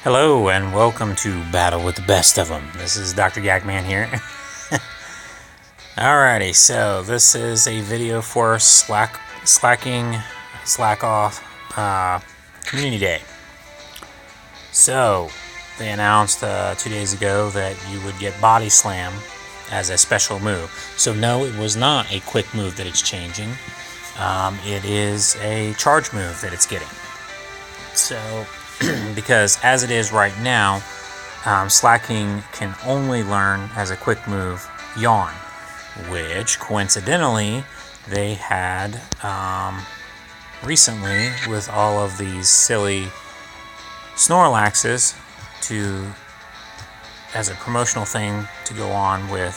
Hello and welcome to Battle with the Best of Them. This is Dr. Gagman here. Alrighty, so this is a video for Slakoth Community Day. So they announced 2 days ago that you would get Body Slam as a special move. So no, it was not a quick move that it's changing. It is a charge move that it's getting. So because as it is right now, Slaking can only learn as a quick move Yawn, which coincidentally they had recently with all of these silly Snorlaxes as a promotional thing to go on with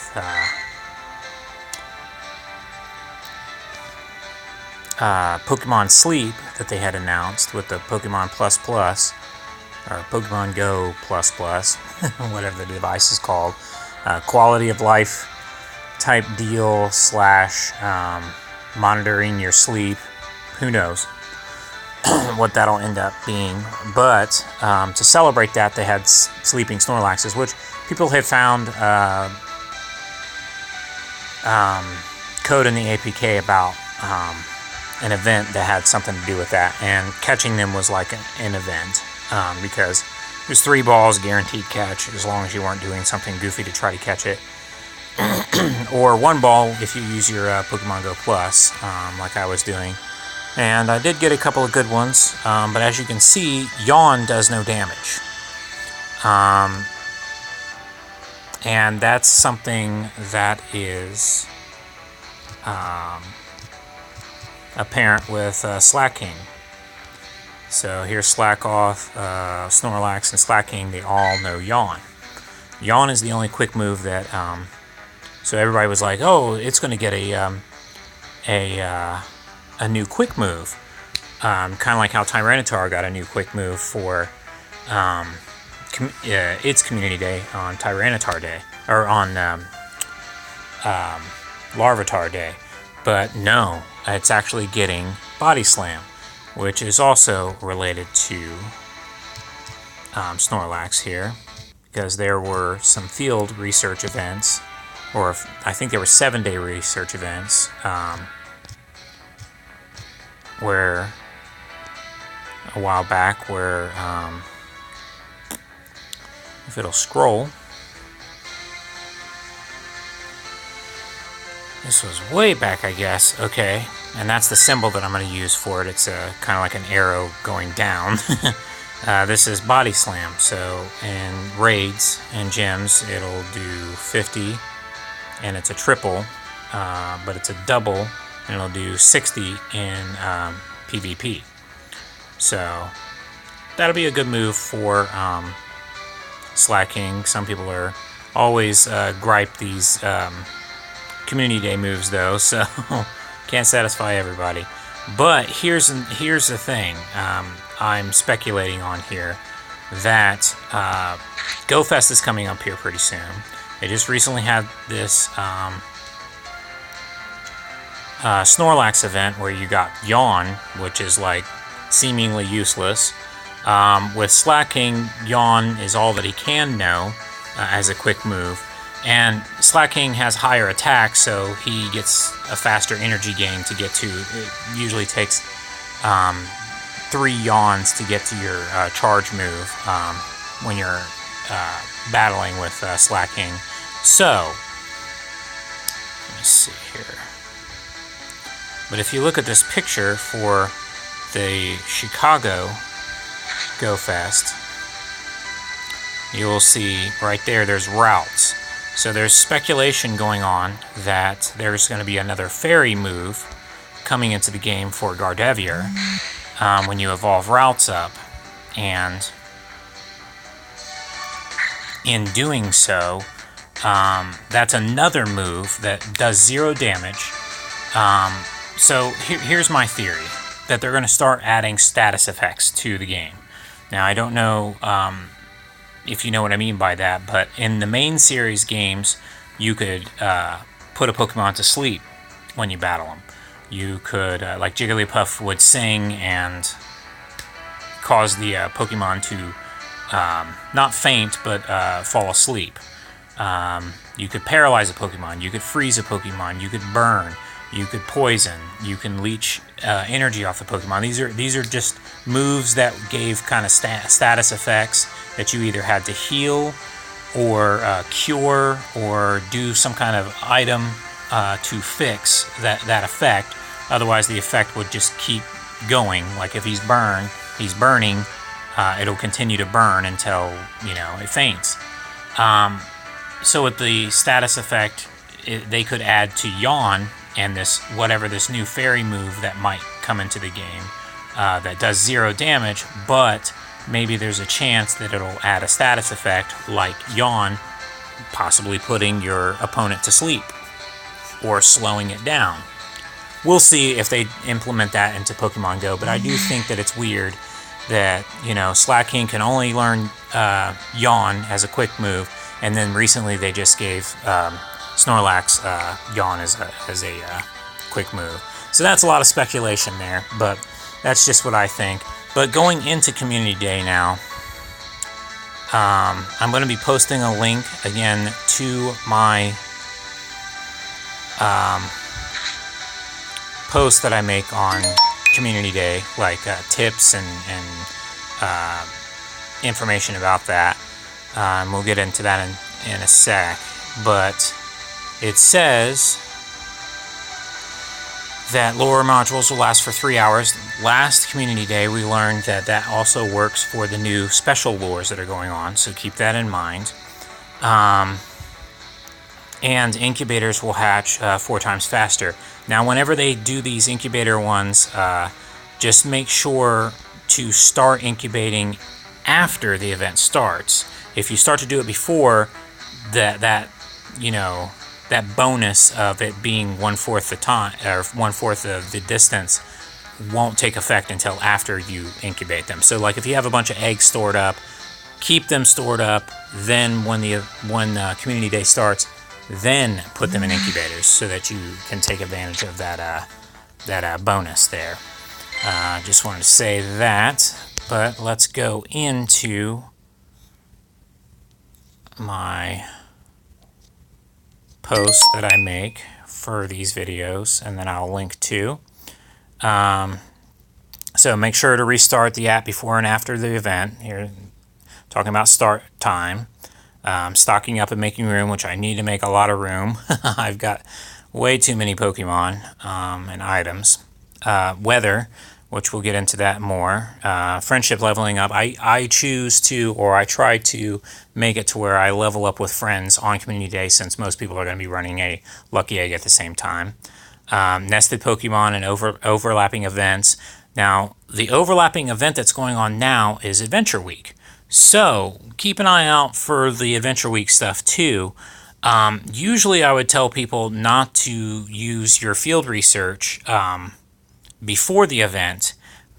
Pokemon Sleep that they had announced with the Pokemon Plus Plus, or Pokemon Go Plus Plus, whatever the device is called, quality of life type deal / monitoring your sleep. Who knows what that'll end up being. But to celebrate that, they had sleeping Snorlaxes, which people have found code in the APK about an event that had something to do with that, and catching them was like an event, because there's 3 balls guaranteed catch as long as you weren't doing something goofy to try to catch it, or 1 ball if you use your Pokemon Go Plus, like I was doing. And I did get a couple of good ones, but as you can see, Yawn does no damage, and that's something that is apparent with Slaking. So here's Slakoth, Snorlax, and Slaking. They all know Yawn. Yawn is the only quick move that. So everybody was like, "Oh, it's going to get a new quick move," kind of like how Tyranitar got a new quick move for its Community Day on Tyranitar Day, or on Larvitar Day. But no, it's actually getting Body Slam, which is also related to Snorlax here, because there were some field research events, or I think there were 7-day research events, where a while back, where if it'll scroll. This was way back, I guess. Okay, and that's the symbol that I'm going to use for it. It's kind of like an arrow going down. This is Body Slam. So in raids and gyms, it'll do 50, and it's a triple, but it's a double, and it'll do 60 in PvP. So that'll be a good move for Slaking. Some people are always gripe these Community Day moves, though, so can't satisfy everybody. But here's the thing. I'm speculating on here that GoFest is coming up here pretty soon. They just recently had this Snorlax event where you got Yawn, which is like seemingly useless. With Slaking, Yawn is all that he can know as a quick move. And Slaking has higher attack, so he gets a faster energy gain to get to. It usually takes 3 Yawns to get to your charge move when you're battling with Slaking. So, let me see here. But if you look at this picture for the Chicago Go Fest, you will see right there's routes. So there's speculation going on that there's going to be another fairy move coming into the game for Gardevoir when you evolve routes up, and in doing so, that's another move that does 0 damage. So here's my theory, that they're going to start adding status effects to the game. Now, I don't know if you know what I mean by that, but in the main series games, you could put a Pokemon to sleep when you battle them. You could, like Jigglypuff would sing and cause the Pokemon to not faint, but fall asleep. You could paralyze a Pokemon, you could freeze a Pokemon, you could burn, you could poison, you can leech energy off the Pokemon. These are just moves that gave kind of status effects that you either had to heal or cure or do some kind of item to fix that effect. Otherwise, the effect would just keep going. Like if he's burning, it'll continue to burn until, it faints. So with the status effect, they could add to Yawn and this new fairy move that might come into the game that does 0 damage, but maybe there's a chance that it'll add a status effect like Yawn, possibly putting your opponent to sleep or slowing it down. We'll see if they implement that into Pokemon Go, but I do think that it's weird that, Slaking can only learn Yawn as a quick move, and then recently they just gave Snorlax Yawn as a quick move. So that's a lot of speculation there, but that's just what I think. But going into Community Day now, I'm going to be posting a link again to my post that I make on Community Day, like tips and information about that. And we'll get into that in a sec. But it says that lure modules will last for 3 hours. Last Community Day, we learned that also works for the new special lures that are going on, so keep that in mind. And incubators will hatch 4 times faster. Now, whenever they do these incubator ones, just make sure to start incubating after the event starts. If you start to do it before, that bonus of it being 1/4 the time or 1/4 of the distance won't take effect until after you incubate them. So, like if you have a bunch of eggs stored up, keep them stored up. Then when Community Day starts, then put them in incubators so that you can take advantage of that bonus there. Just wanted to say that, but let's go into my posts that I make for these videos, and then I'll link to. So make sure to restart the app before and after the event. Here, talking about start time. Stocking up and making room, which I need to make a lot of room. I've got way too many Pokemon and items. Weather, which we'll get into that more. Friendship leveling up. I choose to, or I try to make it to where I level up with friends on Community Day, since most people are going to be running a Lucky Egg at the same time. Nested Pokemon and overlapping events. Now, the overlapping event that's going on now is Adventure Week. So, keep an eye out for the Adventure Week stuff too. Usually I would tell people not to use your field research before the event,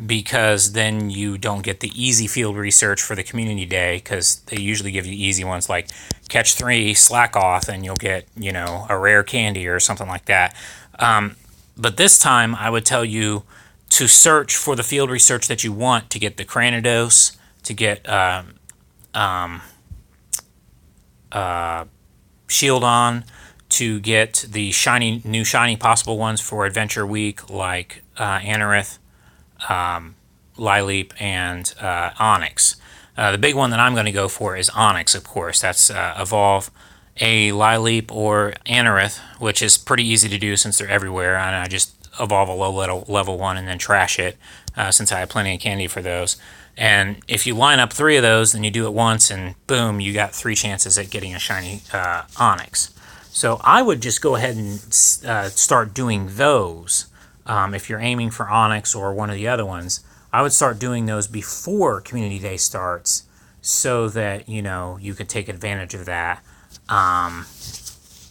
because then you don't get the easy field research for the Community Day, because they usually give you easy ones like catch 3 Slakoth and you'll get, a rare candy or something like that. But this time I would tell you to search for the field research that you want to get the Cranidos, to get Shieldon, to get the new shiny possible ones for Adventure Week, like Anorith, Lileep, and Onyx. The big one that I'm going to go for is Onyx, of course. That's evolve a Lileep or Anorith, which is pretty easy to do since they're everywhere, and I just evolve a low level one and then trash it, since I have plenty of candy for those. And if you line up 3 of those, then you do it once, and boom, you got 3 chances at getting a shiny Onyx. So I would just go ahead and start doing those. If you're aiming for Onyx or one of the other ones, I would start doing those before Community Day starts, so that, you could take advantage of that.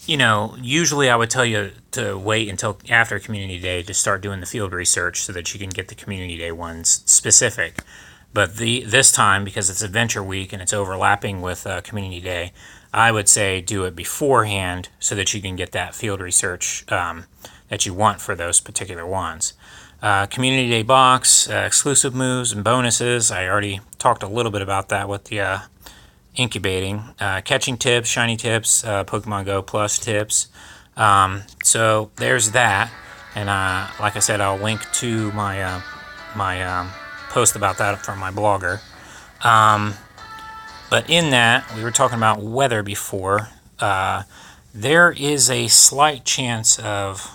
Usually I would tell you to wait until after Community Day to start doing the field research so that you can get the Community Day ones specific. But this time, because it's Adventure Week and it's overlapping with Community Day, I would say do it beforehand so that you can get that field research that you want for those particular ones. Community Day box, exclusive moves and bonuses. I already talked a little bit about that with the incubating. Catching tips, shiny tips, Pokemon Go Plus tips. So there's that. And like I said, I'll link to my post about that from my blogger. But in that, we were talking about weather before. There is a slight chance of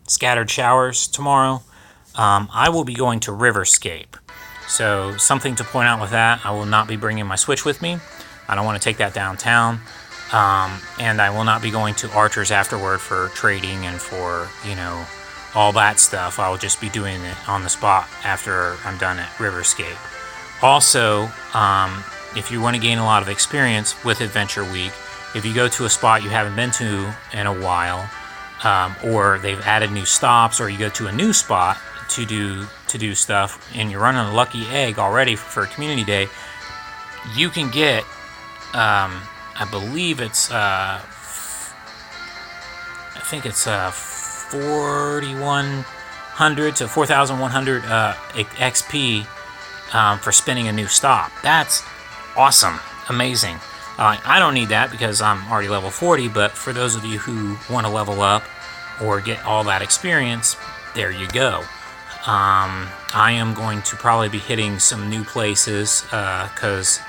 scattered showers tomorrow. I will be going to Riverscape. So something to point out with that, I will not be bringing my Switch with me. I don't want to take that downtown. And I will not be going to Archer's afterward for trading and for, you know, all that stuff. I will just be doing it on the spot after I'm done at Riverscape. Also, if you want to gain a lot of experience with Adventure Week, if you go to a spot you haven't been to in a while, or they've added new stops, or you go to a new spot to do stuff, and you're running a lucky egg already for Community Day, you can get, I believe it's, I think it's 4,100 to 4,100 XP for spinning a new stop. That's awesome, amazing. I don't need that because I'm already level 40, but for those of you who want to level up or get all that experience, there you go. I am going to probably be hitting some new places because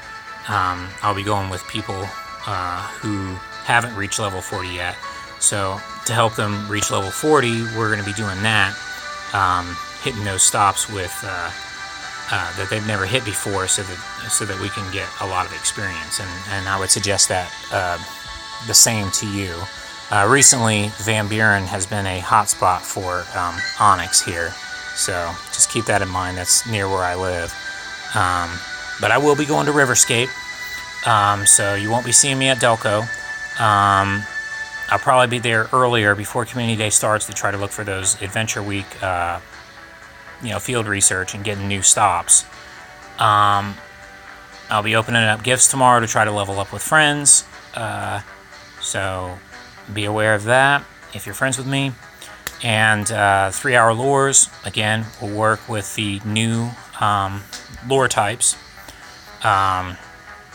I'll be going with people who haven't reached level 40 yet. So to help them reach level 40, we're going to be doing that, hitting those stops with that they've never hit before, so that we can get a lot of experience. And I would suggest that the same to you. Recently, Van Buren has been a hotspot for Onyx here, so just keep that in mind. That's near where I live. But I will be going to Riverscape, so you won't be seeing me at Delco. I'll probably be there earlier before Community Day starts to try to look for those Adventure Week field research and getting new stops. I'll be opening up gifts tomorrow to try to level up with friends. So be aware of that if you're friends with me. And 3-hour lures, again, will work with the new lure types.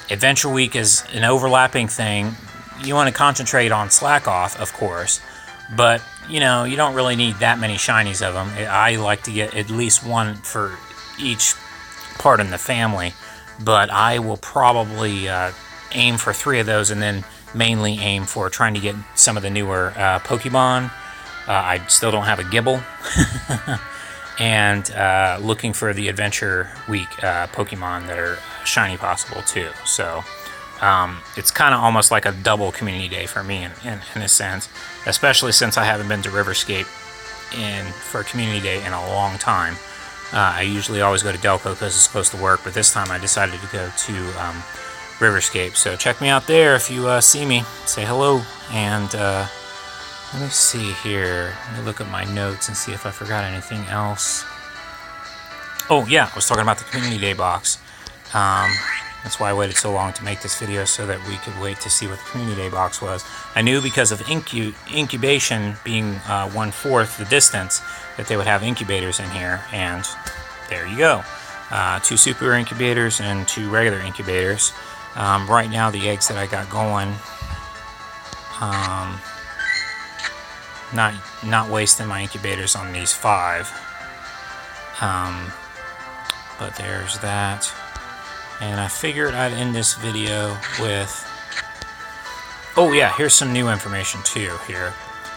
Adventure Week is an overlapping thing. You want to concentrate on Slakoth, of course, but you know, you don't really need that many shinies of them. I like to get at least one for each part in the family, but I will probably aim for 3 of those, and then mainly aim for trying to get some of the newer PokéMon. I still don't have a Gibble. And looking for the Adventure Week Pokemon that are shiny possible too. So it's kind of almost like a double Community Day for me in a sense, especially since I haven't been to Riverscape for Community Day in a long time. I usually always go to Delco because it's close to work, but this time I decided to go to Riverscape. So check me out there if you see me. Say hello. And let me see here. Let me look at my notes and see if I forgot anything else. Oh yeah, I was talking about the Community Day box. That's why I waited so long to make this video, so that we could wait to see what the Community Day box was. I knew because of incubation being 1/4 the distance that they would have incubators in here, and there you go. 2 super incubators and 2 regular incubators. Right now the eggs that I got going, not wasting my incubators on these 5. But there's that. And I figured I'd end this video with... Oh yeah, here's some new information too here.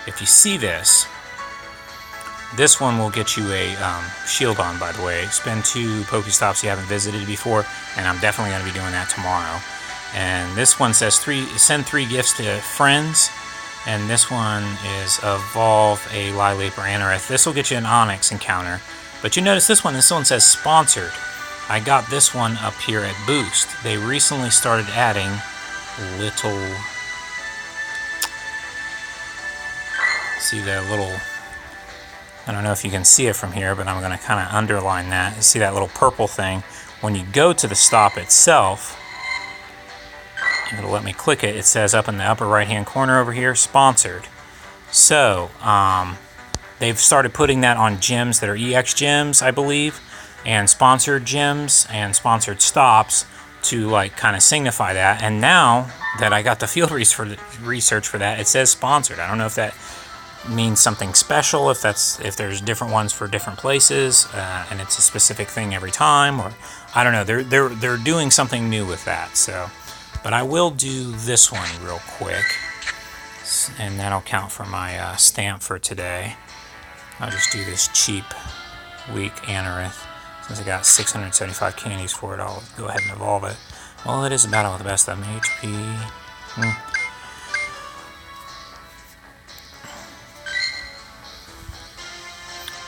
If you see this one will get you a shield on, by the way. Spend 2 Pokestops you haven't visited before, and I'm definitely going to be doing that tomorrow. And this one says send 3 gifts to friends. And this one is evolve a Lileap or Anorith. This will get you an Onyx encounter. But you notice this one says sponsored. I got this one up here at Boost. They recently started adding little... See the little... I don't know if you can see it from here, but I'm going to kind of underline that. See that little purple thing? When you go to the stop itself, it'll let me click it. It says up in the upper right hand corner over here, sponsored. So they've started putting that on gyms that are EX gyms, I believe, and sponsored gyms and sponsored stops to like kind of signify that. And now that I got the field research for that, it says sponsored. I don't know if that means something special, if there's different ones for different places, and it's a specific thing every time, or I don't know. They're doing something new with that. So, but I will do this one real quick, and that'll count for my stamp for today. I'll just do this cheap, weak Anorith. Since I got 675 candies for it, I'll go ahead and evolve it. Well, it is a battle with the best of them. HP.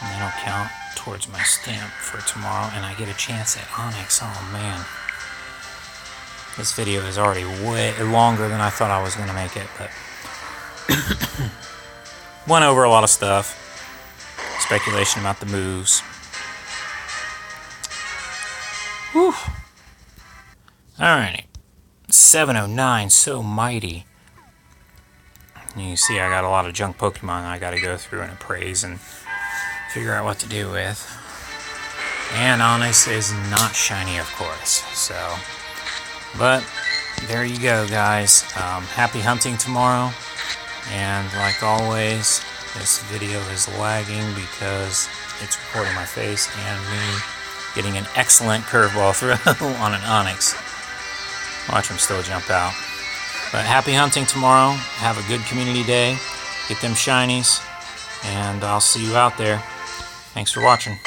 And that'll count towards my stamp for tomorrow, and I get a chance at Onyx. Oh man. This video is already way longer than I thought I was going to make it, but went over a lot of stuff. Speculation about the moves. Whew. Alrighty. 709, so mighty. You see I got a lot of junk Pokemon I got to go through and appraise and figure out what to do with. And Onyx is not shiny, of course. So, but there you go, guys. Happy hunting tomorrow. And like always, this video is lagging because it's recording my face and me getting an excellent curveball throw on an Onyx. Watch him still jump out. But happy hunting tomorrow. Have a good community day. Get them shinies. And I'll see you out there. Thanks for watching.